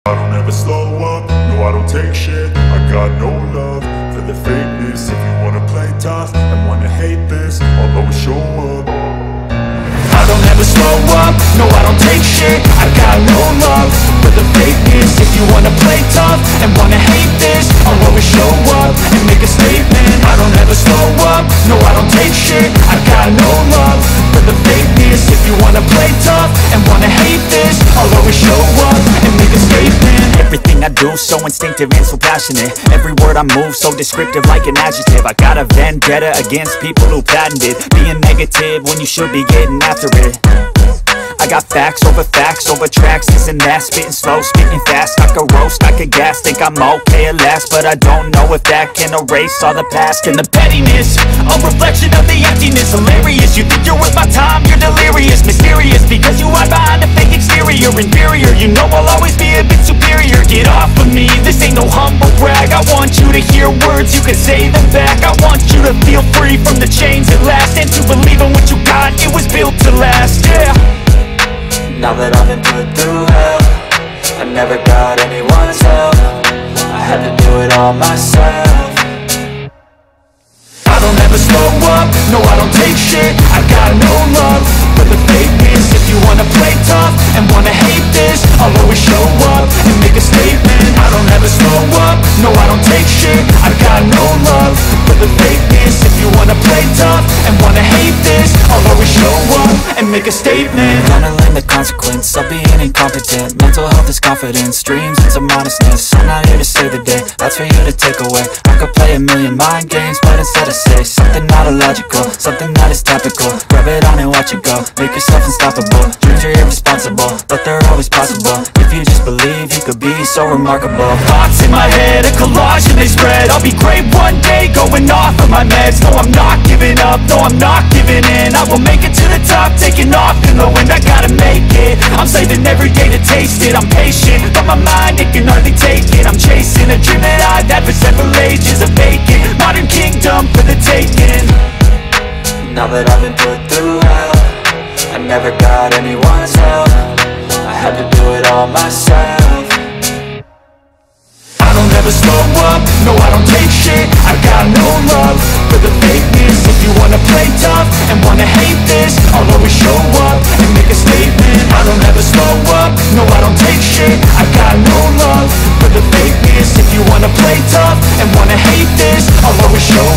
I don't ever slow up, no I don't take shit. I got no love for the fakeness. If you wanna play tough and wanna hate this, I'll always show up. I don't ever slow up, no I don't take shit. I got no love for the fakeness. If you wanna play tough and wanna hate this, I'll always show up and make a statement. I don't ever slow up, no I don't take shit. I got no love for the fakeness. If you wanna play tough and wanna hate this, I'll always show up and make a statement. Everything I do so instinctive and so passionate. Every word I move so descriptive like an adjective. I got a vendetta against people who patented being negative when you should be getting after it. I got facts over tracks, this and that. Spitting slow, spitting fast, I could roast, I could gas. Think I'm okay at last, but I don't know if that can erase all the past. And the pettiness, a reflection of the emptiness. Hilarious, you think you're worth my time, you're delirious. Mysterious, because you hide behind a fake exterior. Inferior, you know I'll always be a bit superior. Get off of me, this ain't no humble brag. I want you to hear words, you can say them back. I want you to feel free from the chains at last, and to believe in what you got, it was built to last, yeah. Now that I've been put through hell, I never got anyone's help. I had to do it all myself. I don't ever slow up, no I don't take shit. I got no love for the fakeness. If you wanna play tough and wanna hate this, I'll always show up and make a statement. I don't ever slow up, no I don't take shit. I got no love for the fakeness. If you wanna play tough and wanna hate this, I'll always show up and make a statement. Gonna learn the consequence of being incompetent. Mental health is confidence, dreams and some honestness. I'm not here to save the day, that's for you to take away. I could play a million mind games, but instead I say something not illogical, something that is topical. Grab it on and watch it go, make yourself unstoppable. Dreams are irresponsible, but they're always possible. If you just believe, you could be so remarkable. Thoughts in my head, a collage and they spread. I'll be great one day, going off of my meds. No, I'm not giving up, no, I'm not giving in. I will make it to the top, taking off in the wind. I gotta make it, I'm saving every day to taste it. I'm patient, but my mind, it can hardly take it. I'm chasing a dream that I've had for several ages. A vacant, modern kingdom for the taking. Now that I've been put through hell, I never got anyone's help. I had to do it all myself. I don't ever slow up, no I don't take shit. I got no love for the fakeness. If you wanna play tough and wanna hate this, I'll always show up and make a statement. I don't ever slow up, no I don't take shit. I got no love for the fakeness. If you wanna play tough and wanna hate this, I'll always show